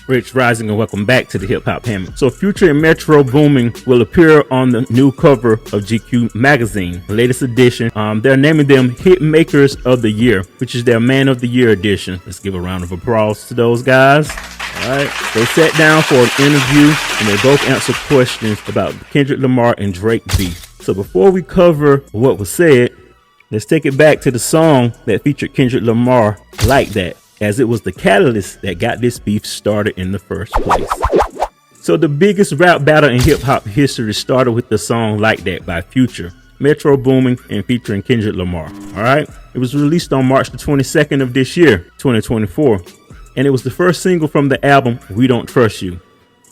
Rich Rising, and welcome back to the Hip Hop Hammock. So Future and Metro Boomin will appear on the new cover of GQ magazine, the latest edition. They're naming them Hitmakers of the Year, which is their Man of the Year edition. Let's give a round of applause to those guys. All right, they sat down for an interview and they both answered questions about Kendrick Lamar and Drake beef. So before we cover what was said, let's take it back to the song that featured Kendrick Lamar, Like That, as it was the catalyst that got this beef started in the first place. So the biggest rap battle in hip hop history started with the song Like That by Future, Metro Boomin, and featuring Kendrick Lamar. All right, it was released on March the 22nd of this year, 2024, and it was the first single from the album We Don't Trust You.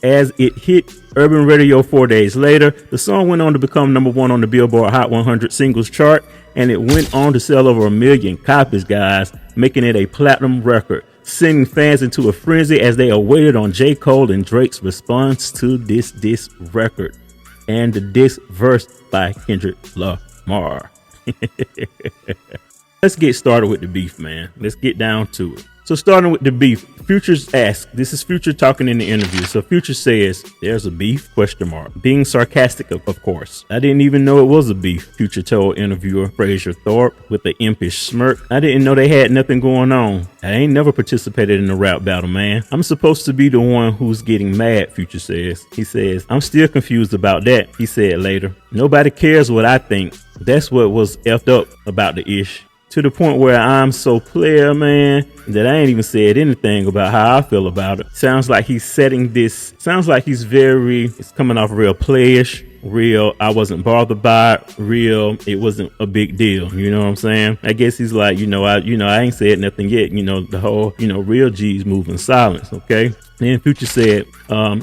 As it hit urban radio 4 days later, the song went on to become #1 on the Billboard Hot 100 singles chart, and it went on to sell over 1 million copies, guys, making it a platinum record, sending fans into a frenzy as they awaited on J. Cole and Drake's response to this diss record and the diss verse by Kendrick Lamar. Let's get started with the beef, man. Let's get down to it. So starting with the beef, Future's asked, this is Future talking in the interview. So Future says, there's a beef, ? Being sarcastic, of course. I didn't even know it was a beef, Future told interviewer Fraser Thorpe with an impish smirk. I didn't know they had nothing going on. I ain't never participated in a rap battle, man. I'm supposed to be the one who's getting mad, Future says. He says, I'm still confused about that, he said later. Nobody cares what I think. That's what was effed up about the ish. To the point where I'm so player, man, that I ain't even said anything about how I feel about it. Sounds like he's setting this, it's coming off real playish, real, I wasn't bothered by it, real, it wasn't a big deal. You know what I'm saying? I guess he's like, I ain't said nothing yet. The whole, real G's move in silence, okay? Then Future said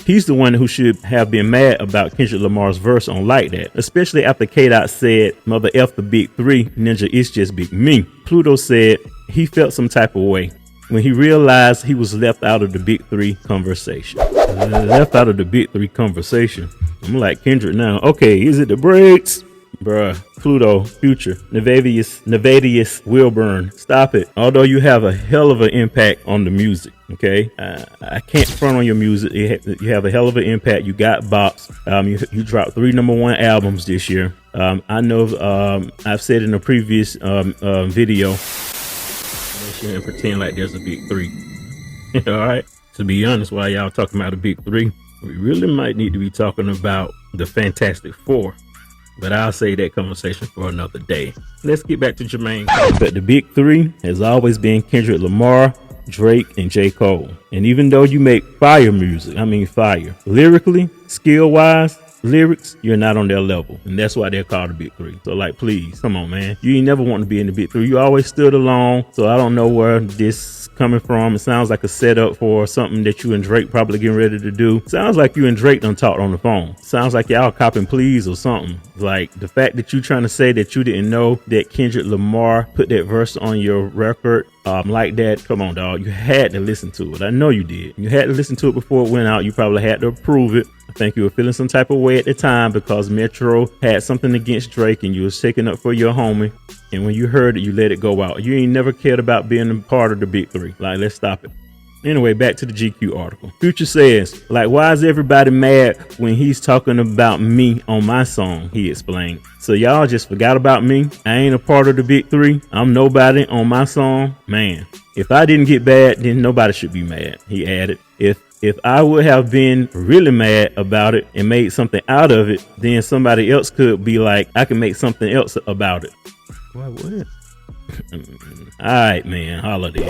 he's the one who should have been mad about Kendrick Lamar's verse on Like That, especially after K-Dot said, Mother F the Big Three, Ninja, it's just Big Me. Pluto said he felt some type of way when he realized he was left out of the Big Three conversation. Left out of the Big Three conversation. I'm like Kendrick now. Okay, is it the breaks? Bruh, Pluto, Future, Nevadius Wilburn, stop it. Although you have a hell of an impact on the music, okay? I can't front on your music. You have a hell of an impact. You got bops. You dropped 3 #1 albums this year. I know I've said in a previous video, and pretend like there's a Big Three. All right? To be honest, while y'all talking about a Big Three, we really might need to be talking about the Fantastic Four. But I'll say that conversation for another day. Let's get back to Jermaine. But the Big Three has always been Kendrick Lamar, Drake, and J. Cole. And even though you make fire music, fire, lyrically, skill-wise, lyrics, you're not on their level. And that's why they're called the Big Three. So like, please, come on, man. You ain't never want to be in the Big Three. You always stood alone. So I don't know where this coming from. It sounds like a setup for something that you and Drake probably getting ready to do. Sounds like you and Drake done talked on the phone. Sounds like y'all copping pleas or something. Like the fact that you trying to say that you didn't know that Kendrick Lamar put that verse on your record like that. Come on, dog. You had to listen to it. I know you did. You had to listen to it before it went out. You probably had to approve it. I think you were feeling some type of way at the time because Metro had something against Drake and you was taking up for your homie. And when you heard it, you let it go out. You ain't never cared about being a part of the Big Three. Like, let's stop it. Anyway, back to the GQ article. Future says, like, why is everybody mad when he's talking about me on my song? He explained. So y'all just forgot about me? I ain't a part of the Big Three. I'm nobody on my song? Man, if I didn't get bad, then nobody should be mad. He added, if I would have been really mad about it and made something out of it, then somebody else could be like, I can make something else about it. What? All right, man, holla then.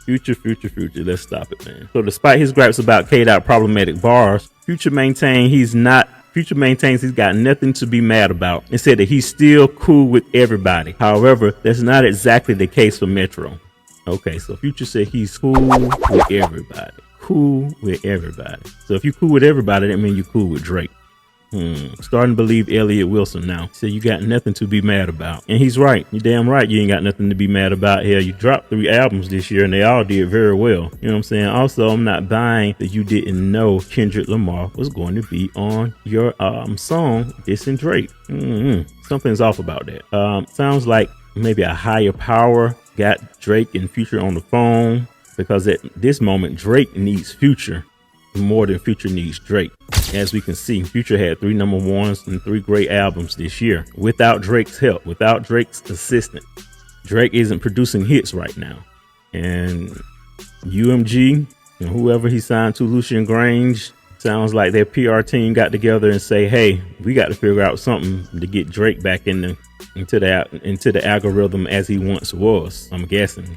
Future. Let's stop it, man. So despite his gripes about K-Dot problematic bars, Future maintains he's got nothing to be mad about and said that he's still cool with everybody. However, that's not exactly the case for Metro. Okay, so Future said he's cool with everybody. Cool with everybody. So if you cool with everybody, that means you cool with Drake. Starting to believe Elliot Wilson now. So you got nothing to be mad about. And he's right. You're damn right. You ain't got nothing to be mad about. Hell, you dropped 3 albums this year and they all did very well. You know what I'm saying? Also, I'm not buying that you didn't know Kendrick Lamar was going to be on your song dissing Drake. Something's off about that. Sounds like maybe a higher power got Drake and Future on the phone. because at this moment, Drake needs Future more than Future needs Drake. As we can see, Future had 3 number ones and 3 great albums this year. Without Drake's help, without Drake's assistance, Drake isn't producing hits right now. And UMG and whoever he signed to, Lucian Grange, sounds like their PR team got together and say, hey, we got to figure out something to get Drake back into the algorithm as he once was, I'm guessing.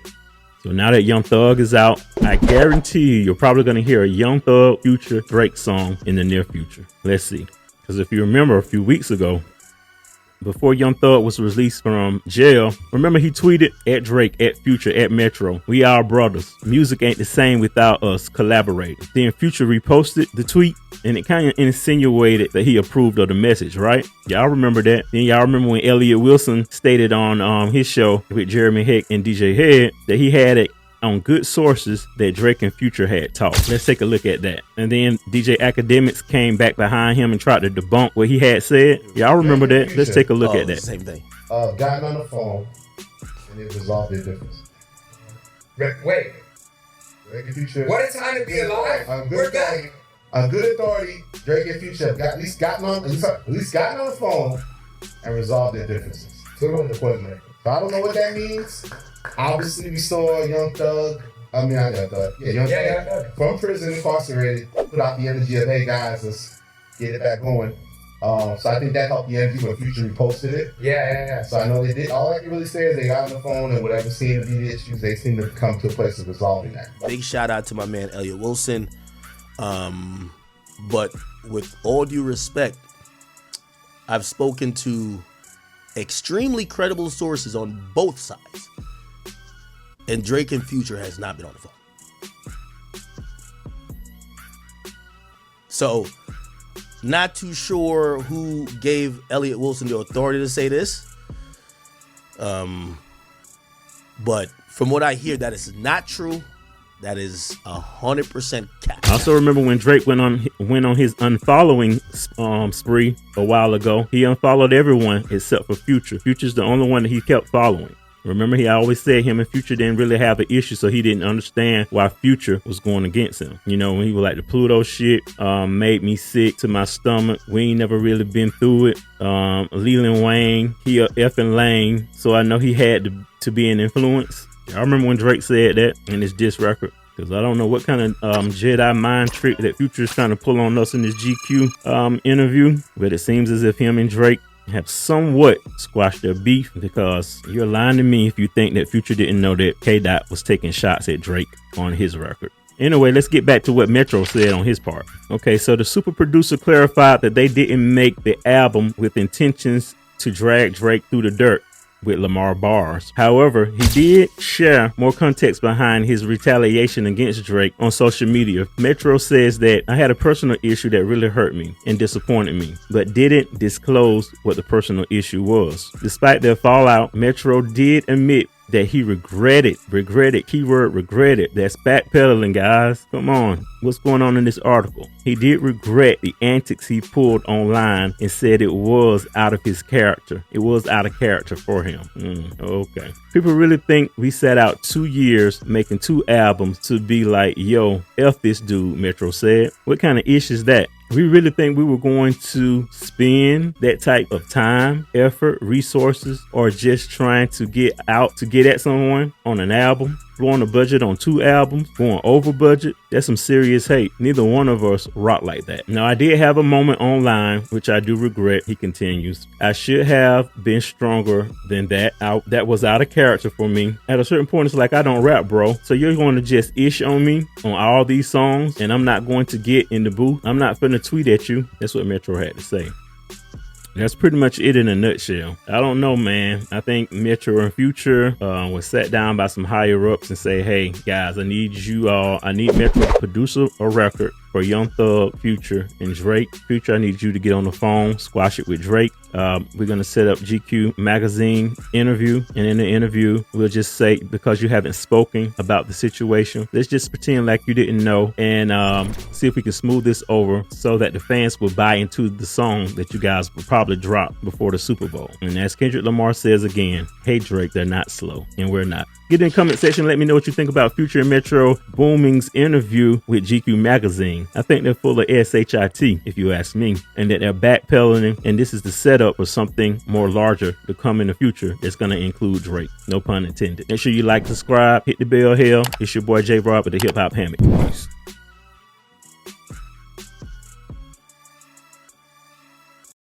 So now that Young Thug is out, I guarantee you're probably going to hear a Young Thug Future Drake song in the near future. Let's see. Because if you remember a few weeks ago, before Young Thug was released from jail, remember he tweeted at Drake, at Future, at Metro, "We are brothers. Music ain't the same without us collaborating." Then Future reposted the tweet and it kind of insinuated that he approved of the message, right? Y'all remember that. Then y'all remember when Elliot Wilson stated on his show with Jeremy Heck and DJ Head that he had it on good sources that Drake and Future had talked. Let's take a look at that. And then DJ Academics came back behind him and tried to debunk what he had said. Y'all remember that? Let's take a look at that. Same thing. Gotten on the phone and it resolved their difference. Wait. Drake and Future. What a time to be alive. We're back. A good authority, Drake and Future have at least gotten on the phone and resolved their differences. So I don't know what that means. Obviously, we saw Young Thug. Young Thug from prison, incarcerated, put out the energy of, hey guys, let's get it back going. So I think that helped the energy when Future reposted it. Yeah. So I know they did. All I can really say is they got on the phone and whatever seemed to be the issues, they seem to come to a place of resolving that. Big shout out to my man Elliot Wilson. But with all due respect, I've spoken to extremely credible sources on both sides, and Drake and Future has not been on the phone. So, not too sure who gave Elliot Wilson the authority to say this. But from what I hear, that is not true. That is 100% cap. I also remember when Drake went on his unfollowing spree a while ago. He unfollowed everyone except for Future. Future's the only one that he kept following. Remember, he always said him and Future didn't really have an issue, so he didn't understand why Future was going against him. You know, when he was like, the Pluto shit made me sick to my stomach. We ain't never really been through it. Leland Wayne, he a effing lame, so I know he had to be an influence. I remember when Drake said that in his diss record, because I don't know what kind of Jedi mind trick that Future is trying to pull on us in this GQ interview, but it seems as if him and Drake have somewhat squashed their beef, because you're lying to me if you think that Future didn't know that K-Dot was taking shots at Drake on his record. Anyway, let's get back to what Metro said on his part. Okay, so the super producer clarified that they didn't make the album with intentions to drag Drake through the dirt with Lamar bars. However, he did share more context behind his retaliation against Drake on social media. Metro says that I had a personal issue that really hurt me and disappointed me, but didn't disclose what the personal issue was. Despite their fallout, Metro did admit that he regretted, keyword regretted. That's backpedaling, guys. Come on. What's going on in this article? He did regret the antics he pulled online and said it was out of his character. It was out of character for him. Okay. People really think we sat out 2 years making 2 albums to be like, yo, F this dude, Metro said. What kind of ish is that? We really think we were going to spend that type of time, effort, resources, or just trying to get at someone on an album, blowing a budget on 2 albums, going over budget? That's some serious hate. Neither one of us rock like that. Now, I did have a moment online, which I do regret, he continues. I should have been stronger than that. That was out of character for me. At a certain point, it's like, I don't rap, bro. So you're going to just ish on me on all these songs, and I'm not going to get in the booth. I'm not finna tweet at you. That's what Metro had to say. That's pretty much it in a nutshell. I don't know, man. I think Metro and Future was sat down by some higher ups and say, hey, guys, I need Metro to produce a record for Young Thug, Future, and Drake. Future, I need you to get on the phone, squash it with Drake. We're going to set up GQ magazine interview. And in the interview, we'll just say, because you haven't spoken about the situation, let's just pretend like you didn't know, and see if we can smooth this over so that the fans will buy into the song that you guys will probably drop before the Super Bowl. And as Kendrick Lamar says again, hey Drake, they're not slow, and we're not. Get in the comment section. Let me know what you think about Future and Metro Boomin's interview with GQ Magazine. I think they're full of shit, if you ask me, and that they're backpedaling. And this is the setup for something more larger to come in the future that's going to include Drake. No pun intended. Make sure you like, subscribe, hit the bell. Hell, it's your boy J Rob with the Hip Hop Hammock. Peace.